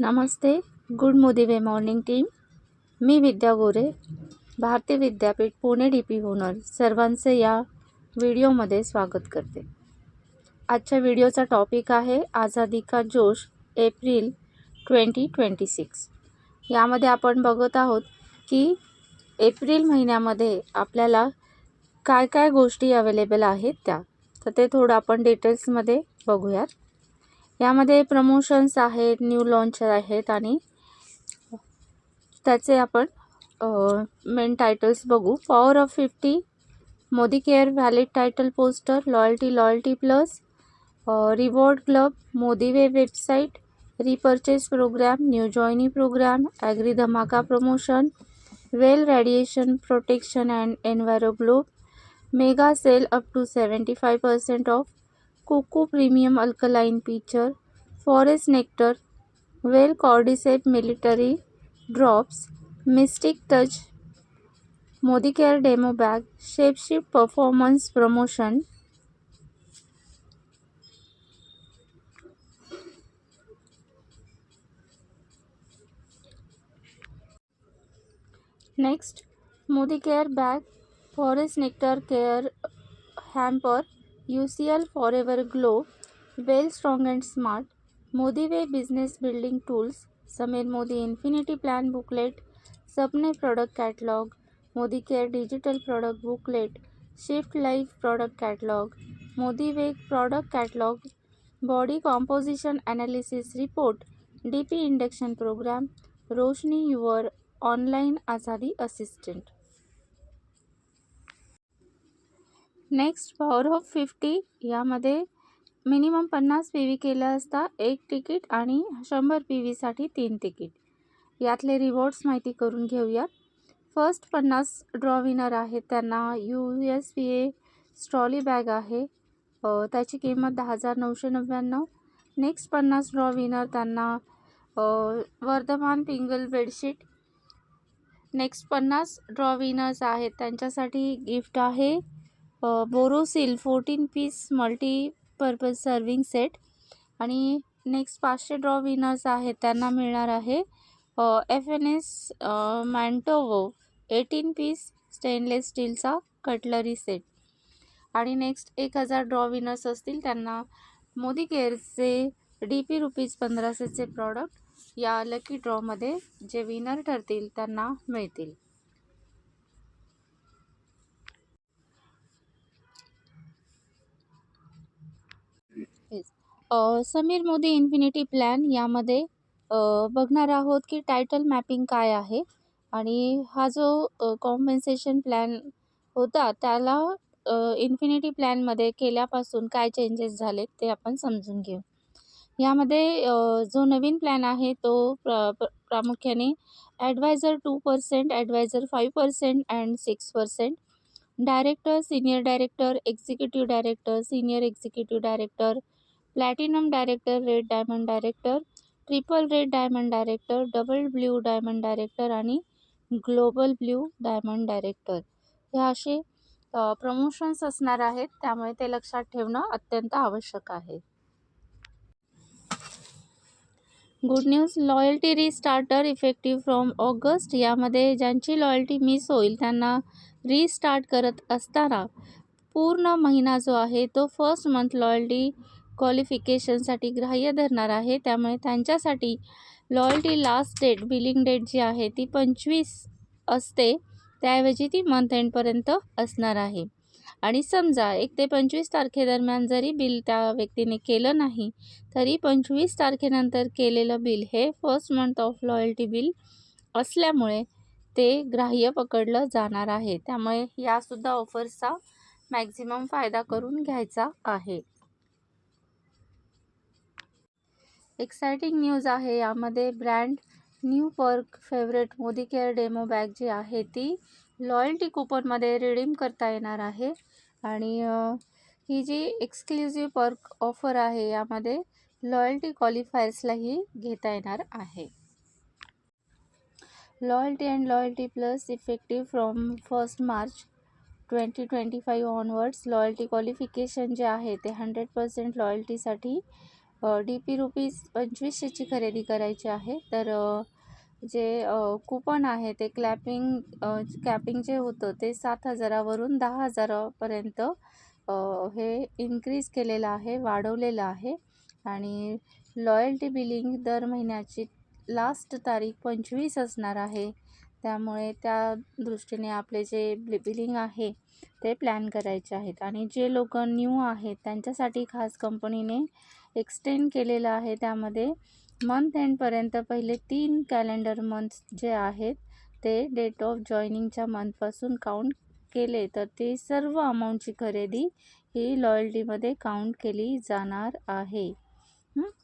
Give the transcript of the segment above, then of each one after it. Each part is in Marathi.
नमस्ते. Good Modi morning team. मी विद्या गोरे, भारतीय विद्यापीठ पुणे DP ओनर सर्वांचे या व्हिडिओमध्ये स्वागत करते. आजच्या व्हिडिओचा टॉपिक आहे आझादी का जोश एप्रिल 2026. यामध्ये आपण बघत आहोत की एप्रिल महिन्यामध्ये आपल्याला काय काय गोष्टी अवेलेबल आहेत त्या, तर ते थोडं आपण डिटेल्समध्ये बघूयात. यामध्ये प्रमोशन्स आहेत, न्यू लॉन्च आहेत आणि त्याचे आपण मेन टायटल्स बघू. Power of 50, Modi care valid title poster, loyalty plus, reward club, Modi way website, repurchase programme, new joinee programme, agri धमाका promotion, well radiation protection and enviro globe, mega sale up to 75% off, coco premium alkaline feature, forest nectar, well cordycep military drops, mystic touch, Modi care demo bag, shapeshift performance promotion. Next, Modi care bag, forest nectar care hamper, UCL forever glow, well strong and smart, Modi way business building tools, Sameer Modi infinity plan booklet, Sapne product catalogue, Modi care digital product booklet, shift life product catalogue, Modi way product catalogue, body composition analysis report, DP induction programme, Roshni your online Azadi assistant. Next, power of 50. यामध्ये मिनिमम 50 PV केलं असता 1 तिकीट आणि 100 PV साठी 3 तिकीट. यातले रिवॉर्ड्स माहिती करून घेऊया. फर्स्ट 50 ड्रॉ विनर आहेत त्यांना USPA स्ट्रॉली बॅग आहे, त्याची किंमत 10,999. नेक्स्ट 50 ड्रॉ विनर त्यांना वर्धमान पिंगल बेडशीट. नेक्स्ट 50 ड्रॉ विनर्स आहेत त्यांच्यासाठी गिफ्ट आहे Borosil 14 piece multipurpose serving set. आणि नेक्स्ट 500 ड्रॉ विनर्स आहेत त्यांना मिळणार आहे FNS मॅन्टोवो 18 पीस स्टेनलेस स्टीलचा कटलरी सेट. आणि नेक्स्ट 1000 ड्रॉ विनर्स असतील त्यांना मोदी केअरचे DP ₹1500चे प्रॉडक्ट या लकी ड्रॉमध्ये जे विनर ठरतील त्यांना मिळतील. समीर मोदी इन्फिनिटी प्लॅन यामध्ये बघणार आहोत की टायटल मॅपिंग काय आहे आणि हा जो कॉम्पेन्सेशन प्लॅन होता त्याला इन्फिनिटी प्लॅनमध्ये केल्यापासून काय चेंजेस झालेत ते आपण समजून घेऊ. यामध्ये जो नवीन प्लॅन आहे तो प्रामुख्याने advisor 2%, advisor 5% and 6%, director, senior director, executive director, senior executive director, platinum director, red diamond director, triple red diamond director, double blue diamond director आणि ग्लोबल ब्ल्यू डायमंड डायरेक्टर हे असे प्रमोशन्स असणार आहेत, त्यामुळे ते लक्षात ठेवणं अत्यंत आवश्यक आहे. Good news, loyalty restarter effective from August. यामध्ये ज्यांची लॉयल्टी मिस होईल त्यांना रिस्टार्ट करत असताना पूर्ण महिना जो आहे तो फर्स्ट मंथ लॉयल्टी क्वालिफिकेशनसाठी ग्राह्य धरणार आहे. त्यामुळे त्यांच्यासाठी loyalty last date, billing date जी आहे ती 25 असते, त्याऐवजी ती मंथ एंडपर्यंत असणार आहे. आणि समजा 1 ते 25 तारखेदरम्यान जरी बिल त्या व्यक्तीने केलं नाही तरी 25 तारखेनंतर केलेलं बिल हे first month of loyalty bill असल्यामुळे ते ग्राह्य पकडलं जाणार आहे. त्यामुळे यासुद्धा ऑफर्सचा मॅक्झिमम फायदा करून घ्यायचा आहे. एक्साइटिंग न्यूज आहे यामध्ये, brand new perk favourite Modi care demo bag जी आहे ती लॉयल्टी कुपनमध्ये रिडीम करता येणार आहे. आणि ही जी एक्सक्लुझिव्ह पर्क ऑफर आहे यामध्ये लॉयल्टी क्वालिफायर्सलाही घेता येणार आहे. Loyalty and loyalty plus effective from 1 March 2025 onwards. Loyalty qualification जे आहे ते 100% लॉयल्टीसाठी DP रुपीज 2500ची खरेदी करायची आहे तर जे कुपन आहे ते कॅपिंग जे होतं ते 7,000वरून 10,000पर्यंत हे इन्क्रीज केलेलं आहे, वाढवलेलं आहे. आणि लॉयल्टी बिलिंग दर महिन्याची लास्ट तारीख 25 असणार आहे. त्यामुळे त्या दृष्टीने आपले जे बिलिंग आहे ते प्लॅन करायचे आहेत. आणि जे लोक न्यू आहेत त्यांच्यासाठी खास कंपनीने एक्सटेंड केलेलं आहे. त्यामध्ये मंथ एंडपर्यंत पहिले 3 कॅलेंडर मंथ्स जे आहेत ते डेट ऑफ जॉईनिंगच्या मंथपासून काउंट केले तर ते सर्व अमाऊंटची खरेदी ही लॉयल्टीमध्ये काउंट केली जाणार आहे.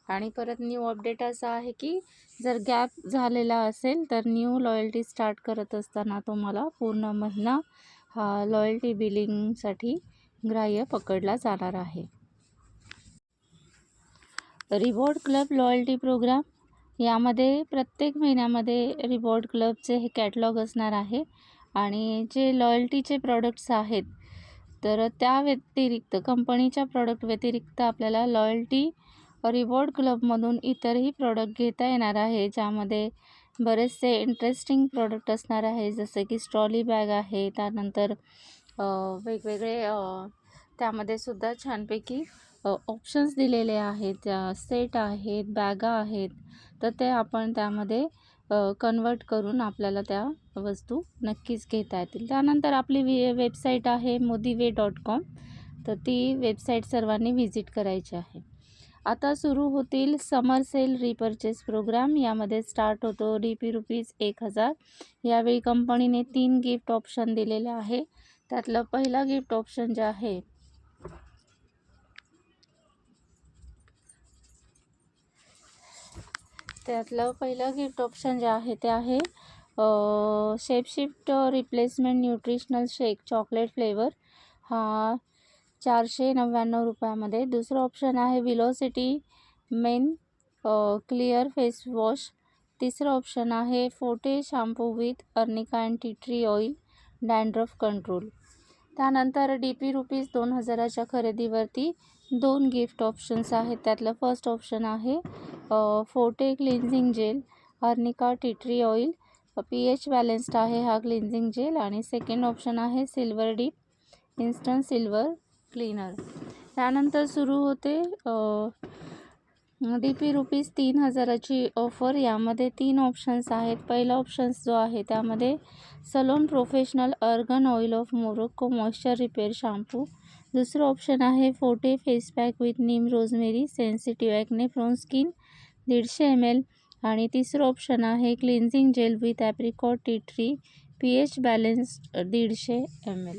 आणि परत न्यू अपडेट असा आहे की जर गॅप झालेला असेल तर न्यू लॉयल्टी स्टार्ट करत असताना तुम्हाला पूर्ण महिना हा लॉयल्टी बिलिंगसाठी ग्राह्य पकडला जाणार आहे. रिवॉर्ड क्लब लॉयल्टी प्रोग्राम यामध्ये प्रत्येक महिन्यामध्ये रिवॉर्ड क्लबचे हे कॅटलॉग असणार आहे. आणि जे लॉयल्टीचे प्रॉडक्ट्स आहेत तर त्या व्यतिरिक्त कंपनीच्या प्रॉडक्ट व्यतिरिक्त आपल्याला लॉयल्टी रिवॉर्ड क्लबमधून इतरही प्रॉडक्ट घेता येणार आहे, ज्यामध्ये बरेचसे इंटरेस्टिंग प्रॉडक्ट असणार आहे. जसे की ट्रॉली बॅग आहे, त्यानंतर वेगवेगळे त्यामध्ये सुद्धा छानपैकी ऑप्शन्स दिलेले आहेत, सेट आहेत, बॅगा आहेत. तर ते आपण त्यामध्ये कन्वर्ट करून आपल्याला त्या वस्तू नक्कीच घेता येतील. त्यानंतर आपली वेबसाईट आहे modiway.com, तर ती वेबसाईट सर्वांनी व्हिजिट करायची आहे. आता सुरू होतील समर सेल रिपर्चेस प्रोग्राम. यामध्ये स्टार्ट होतो DP रुपीज 1000. यावेळी कंपनीने 3 गिफ्ट ऑप्शन दिलेले आहे. त्यातलं पहिलं गिफ्ट ऑप्शन जे आहे जे आहे ते आहे shape shift replacement nutritional shake chocolate flavour, हा 499 रुपयामध्ये. दुसरं ऑप्शन आहे velocity men clear face wash. तिसरं ऑप्शन आहे फोटे shampoo with arnica and tea tree oil dandruff control. त्यानंतर DP रुपीज 2000च्या खरेदीवरती 2 गिफ्ट ऑप्शन्स आहेत. त्यातलं फर्स्ट ऑप्शन आहे फोटे cleansing gel arnica tea tree oil, pH balanced आहे हा क्लिन्झिंग जेल. आणि सेकंड ऑप्शन आहे silver dip instant silver cleaner. त्यानंतर सुरू होते DP रुपीज 3000ची ऑफर. यामध्ये 3 ऑप्शन्स आहेत. पहिला ऑप्शन्स जो आहे त्यामध्ये salon professional argan oil of Morocco moisture repair shampoo. दुसरं ऑप्शन आहे फोटे face pack with neem rosemary sensitive acne prone skin 150 ml. आणि तिसरं ऑप्शन आहे cleansing gel with apricot tea tree pH balanced 150 ml.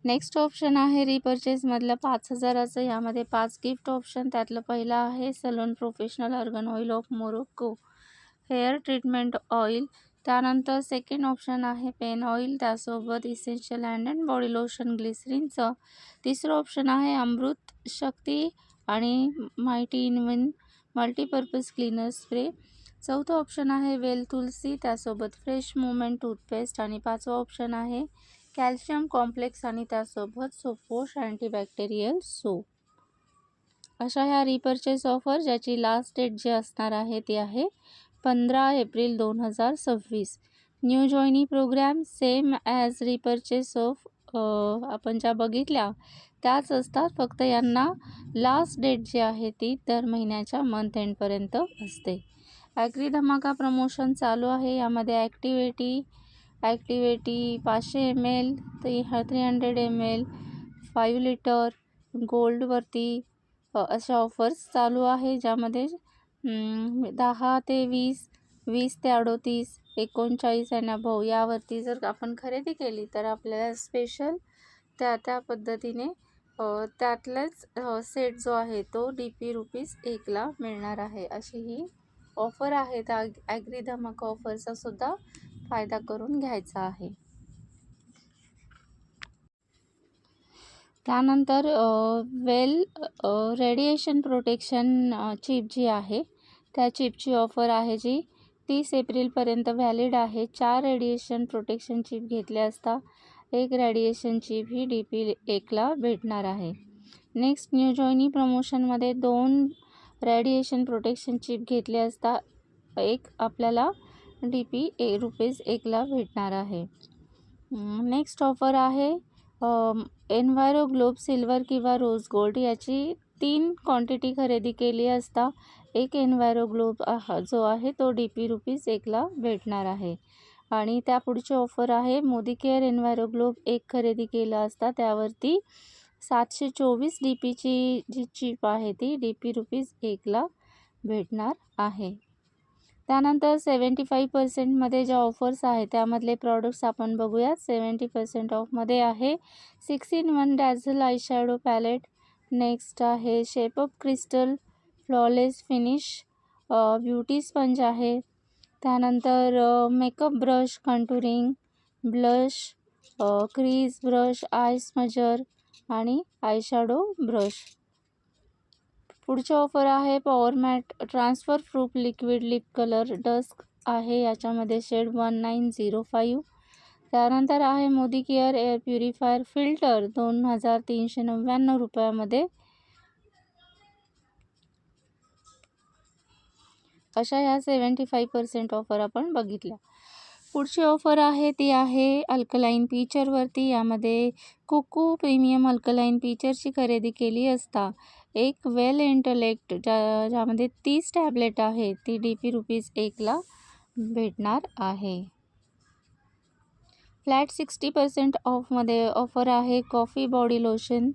Next option आहे रिपर्चेसमधलं 5000चं. यामध्ये 5 गिफ्ट ऑप्शन. त्यातलं पहिलं आहे salon professional argan oil of Morocco hair treatment oil. त्यानंतर सेकंड ऑप्शन आहे पेन ऑइल, त्यासोबत essential hand and body lotion ग्लिसरीनचं. तिसरं ऑप्शन आहे अमृत शक्ती आणि mighty in one multipurpose cleaner spray. चौथं ऑप्शन आहे वेल तुलसी, त्यासोबत फ्रेश मुवमेंट टूथपेस्ट. आणि पाचवा ऑप्शन आहे कॅल्शियम कॉम्प्लेक्स आणि त्यासोबत सोपवॉश अँटीबॅक्टेरियल सोप. अशा ह्या रिपर्चेस ऑफर ज्याची लास्ट डेट जी असणार आहे ती आहे 15 April 2026. New joinee program same as repurchase off आपण ज्या बघितल्या त्याच असतात, फक्त यांना लास्ट डेट जी आहे ती दर महिन्याच्या मंथ एंडपर्यंत असते. ॲग्री धमाका प्रमोशन चालू आहे. यामध्ये ॲक्टिव्हिटी 500 ml, 300 ml, 5 लिटर गोल्डवरती अशा ऑफर्स चालू आहे, ज्यामध्ये 10 ते 20, 20 ते 38, 39 अँड अबव्ह यावरती जर आपण खरेदी केली तर आपल्याला स्पेशल त्या पद्धतीने त्यातलेच सेट जो आहे तो DP रुपीज 1ला मिळणार आहे. अशी ही ऑफर आहे. त्या ॲग्री धमाका ऑफरचा सुद्धा फायदा करून घ्यायचा आहे. त्यानंतर रेडिएशन प्रोटेक्शन चिप जी आहे त्या चिपची ऑफर आहे जी 30 एप्रिलपर्यंत व्हॅलिड आहे. 4 रेडिएशन प्रोटेक्शन चिप घेतले असता एक रेडिएशन चिप ही DP 1ला भेटणार आहे. नेक्स्ट न्यू जॉईनी प्रमोशनमध्ये 2 रेडिएशन प्रोटेक्शन चिप घेतले असता एक आपल्याला DP ₹1ला भेटणार आहे. नेक्स्ट ऑफर आहे एन्व्हायरो ग्लोब सिल्वर किंवा रोज गोल्ड याची 3 क्वांटिटी खरेदी केली असता एक एन्व्हायरो ग्लोब जो आहे तो DP ₹1ला भेटणार आहे. आणि त्या पुढची ऑफर आहे मोदी केअर एन्व्हायरो ग्लोब एक खरेदी केला असता त्यावरती 724 DPची जी चिप आहे ती DP ₹1ला भेटणार आहे. त्यानंतर 75% ज्या ऑफर्स आहेत त्यामधले प्रॉडक्ट्स आपण बघूयात. 70% ऑफमध्ये आहे 6-in-1 dazzle eye shadow palette. Next आहे shape up crystal flawless finish beauty sponge आहे. त्यानंतर makeup brush, contouring blush, crease brush, eye smudger आणि आय शॅडो ब्रश. पुढची ऑफर आहे power matte transfer proof liquid lip colour dusk आहे, याच्यामध्ये शेड 1905. त्यानंतर आहे Modi care air purifier filter 2399 रुपयामध्ये. अशा ह्या 75% ऑफर आपण बघितल्या. पुढची ऑफर आहे ती आहे अल्कलाईन पीचरवरती. यामध्ये कुकू प्रीमियम अल्कलाईन पीचरची खरेदी केली असता एक वेल इंटेलेक्ट ज्यामध्ये 30 टॅबलेट आहे ती DP ₹1ला भेटणार आहे. फ्लॅट 60% ऑफमध्ये ऑफर आहे कॉफी बॉडी लोशन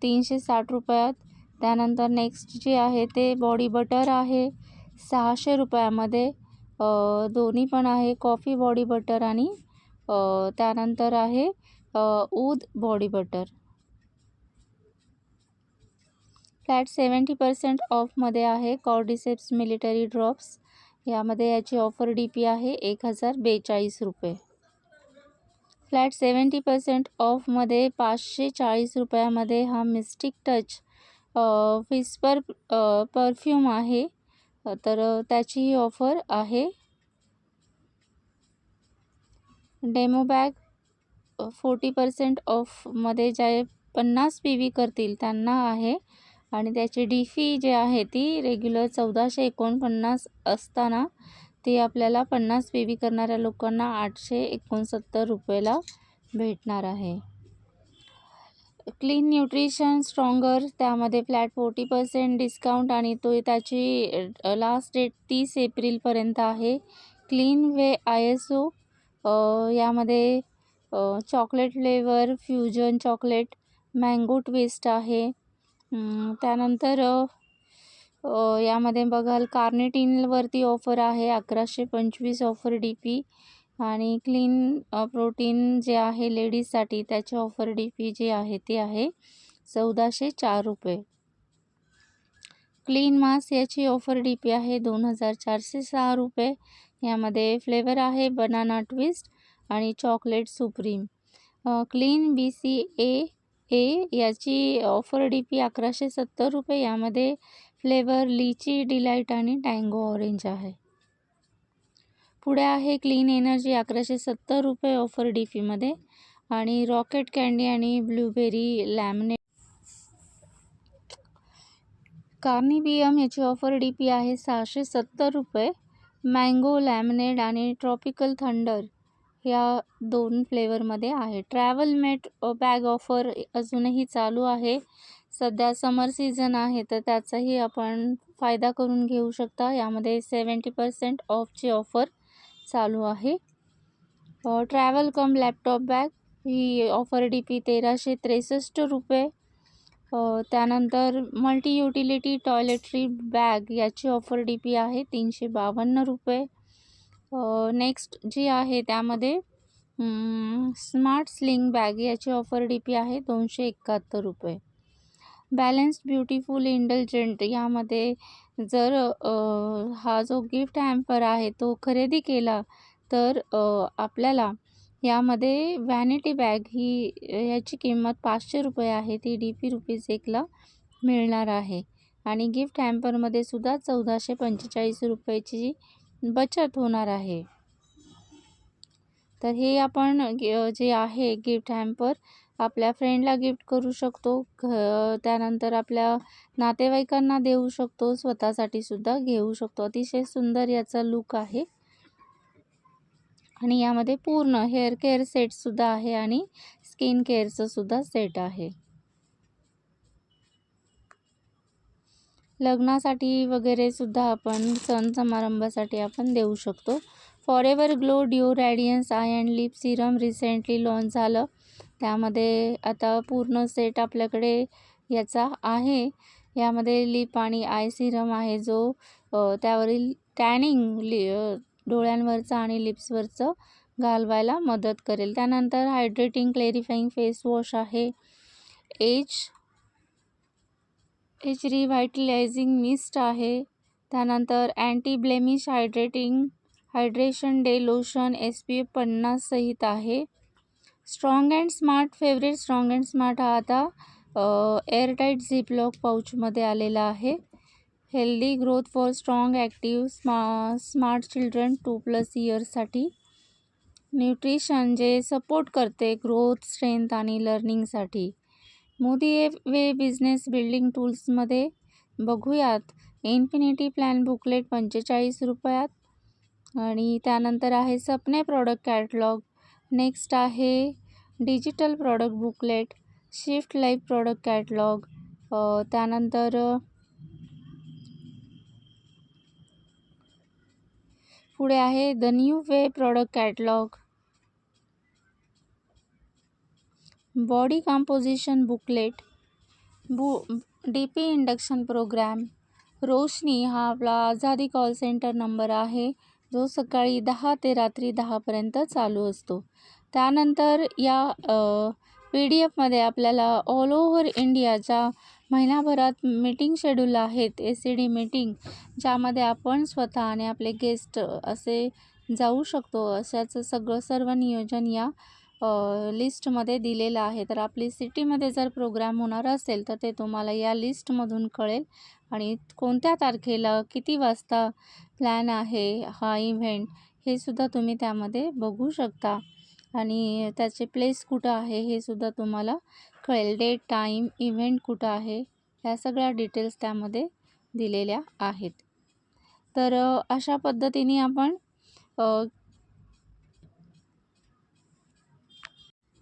360 रुपयात. त्यानंतर नेक्स्ट जे आहे ते बॉडी बटर आहे 600 रुपयामध्ये. दोन्ही पण आहे कॉफी बॉडी बटर आणि त्यानंतर आहे ऊद बॉडी बटर. फ्लॅट 70% ऑफमध्ये आहे कॉर्डिसेप्स मिलिटरी ड्रॉप्स. यामध्ये याची ऑफर DP आहे ₹1042. फ्लॅट 70% ऑफमध्ये 540 रुपयामध्ये हा मिस्टिक टच विस्पर परफ्यूम आहे, तर त्याची ही ऑफर आहे. डेमो बॅग 40% ऑफमध्ये जे 50 PV करतील त्यांना आहे आणि त्याची DP जे आहे ती रेग्युलर 1449 असताना ती आपल्याला 50 PV करणाऱ्या लोकांना 869 रुपयाला भेटणार आहे. क्लीन न्यूट्रिशन स्ट्रॉंगर त्यामध्ये फ्लॅट 40% डिस्काउंट आणि त्याची लास्ट डेट 30 एप्रिलपर्यंत आहे. क्लीन वे ISO यामध्ये chocolate flavour fusion chocolate mango twist आहे. त्यानंतर यामध्ये बघाल कार्निटिनवरती ऑफर आहे 1125 ऑफर DP आणि क्लीन प्रोटीन जे आहे लेडीजसाठी त्याची ऑफर DP जे आहे ते आहे 1404 रुपये. क्लीन मास याची ऑफर DP आहे 2406 रुपये. यामध्ये फ्लेवर आहे बनाना ट्विस्ट आणि चॉकलेट सुप्रीम. क्लीन BCAA याची ऑफर DP 1170 रुपये. यामध्ये फ्लेवर लिची डिलाईट आणि टँगो ऑरेंज आहे. पुढे आहे क्लीन एनर्जी 1170 रुपये ऑफर DPमध्ये आणि रॉकेट कँडी आणि ब्लूबेरी लॅमिनेट. कार्निबियम याची ऑफर DP आहे 670 रुपये. मँगो लॅमिनेड आणि ट्रॉपिकल थंडर या 2 फ्लेवरमध्ये आहे. ट्रॅव्हल मेट बॅग ऑफर अजूनही चालू आहे. सध्या समर सीझन आहे तर त्याचाही आपण फायदा करून घेऊ शकता. यामध्ये 70% ऑफची ऑफर चालू आहे. ट्रॅव्हल कम लॅपटॉप बॅग ही ऑफर DP 1363 रुपये. त्यानंतर मल्टी युटिलिटी टॉयलेटरी बॅग याची ऑफर DP आहे 352 रुपये. नेक्स्ट जी आहे त्यामध्ये स्मार्ट स्लिंग बॅग याची ऑफर DP आहे 271 रुपये. बॅलन्स्ड ब्युटिफुल इंडल्जंट यामध्ये जर हा जो गिफ्ट हॅम्पर आहे तो खरेदी केला तर आपल्याला यामध्ये व्हॅनिटी बॅग ही याची किंमत 500 रुपये आहे ती DP ₹1ला मिळणार आहे आणि गिफ्ट हॅम्परमध्ये सुद्धा 1445 रुपयाची बचत होणार आहे. तर हे आपण जे आहे गिफ्ट हॅम्पर आपल्या फ्रेंडला गिफ्ट करू शकतो, त्यानंतर आपल्या नातेवाईकांना देऊ शकतो, स्वतःसाठी सुद्धा घेऊ शकतो. अतिशय सुंदर याचा लुक आहे आणि यामध्ये पूर्ण हेअर केअर सेटसुद्धा आहे आणि स्किन केअरचं सुद्धा सेट आहे. लग्नासाठी वगैरे सुद्धा आपण सण समारंभासाठी आपण देऊ शकतो. Forever glow dew radiance eye and lip serum recently launch झालं. त्यामध्ये आता पूर्ण सेट आपल्याकडे याचा आहे. यामध्ये लिप आणि आय सिरम आहे, जो त्यावरील टॅनिंग डोळ्यांवरचं आणि लिप्सवरचं घालवायला मदत करेल. त्यानंतर हायड्रेटिंग क्लेरिफाईंग फेस वॉश आहे. एज रिव्हायटलायझिंग मिस्ट आहे. त्यानंतर anti blemish hydration day lotion SPF 50 सहित आहे. Strong and smart favourite strong and smart हा आता एअरटाईट झिपलॉक पाऊचमध्ये आलेला आहे. Healthy growth for strong active smart children 2+ इयर्ससाठी. न्यूट्रिशन जे सपोर्ट करते ग्रोथ, स्ट्रेंथ आणि लर्निंगसाठी. मोदी वे बिझनेस बिल्डिंग टूल्समध्ये बघूयात. इन्फिनिटी प्लॅन बुकलेट 45 रुपयात. आणि त्यानंतर आहे सपने प्रॉडक्ट कॅटलॉग. नेक्स्ट आहे digital product booklet, shift life product catalogue. त्यानंतर पुढे आहे the new way product catalogue, body composition booklet, DP induction programme. Roshni हा आपला आझादी कॉल सेंटर नंबर आहे, जो सकाळी 10 ते रात्री 10पर्यंत चालू असतो. त्यानंतर या PDF आपल्याला ऑल ओव्हर इंडियाच्या महिनाभरात मीटिंग शेड्यूल आहेत, ACD मीटिंग, ज्यामध्ये आपण स्वतः आणि आपले गेस्ट असे जाऊ शकतो. अशाचं सर्व नियोजन या लिस्टमध्ये दिलेलं आहे. तर आपली सिटीमध्ये जर प्रोग्राम होणार असेल तर ते तुम्हाला या लिस्टमधून कळेल आणि कोणत्या तारखेला किती वाजता प्लॅन आहे हा इव्हेंट, हे सुद्धा तुम्ही त्यामध्ये बघू शकता आणि त्याचे प्लेस कुठं आहे हे सुद्धा तुम्हाला कळेल. डेट, टाईम, इव्हेंट कुठं आहे, ह्या सगळ्या डिटेल्स त्यामध्ये दिलेल्या आहेत. तर अशा पद्धतीने आपण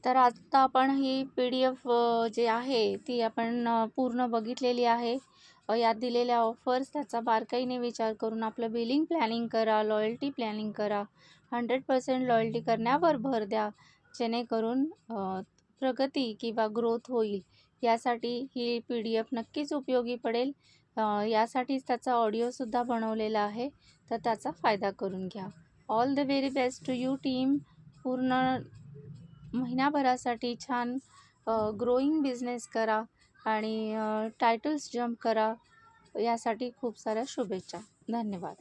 तर आता आपण ही PDF जे आहे ती आपण पूर्ण बघितलेली आहे. यात दिलेल्या ऑफर्स त्याचा बारकाईने विचार करून आपलं बिलिंग प्लॅनिंग करा, लॉयल्टी प्लॅनिंग करा. 100% लॉयल्टी करण्यावर भर द्या, जेणेकरून प्रगती किंवा ग्रोथ होईल. यासाठी ही PDF नक्कीच उपयोगी पडेल. यासाठीच त्याचा ऑडिओसुद्धा बनवलेला आहे, तर त्याचा फायदा करून घ्या. All the very best to you team. पूर्ण महिनाभरासाठी छान ग्रोईंग बिझनेस करा आणि टायटल्स जंप करा. यासाठी खूप साऱ्या शुभेच्छा. धन्यवाद.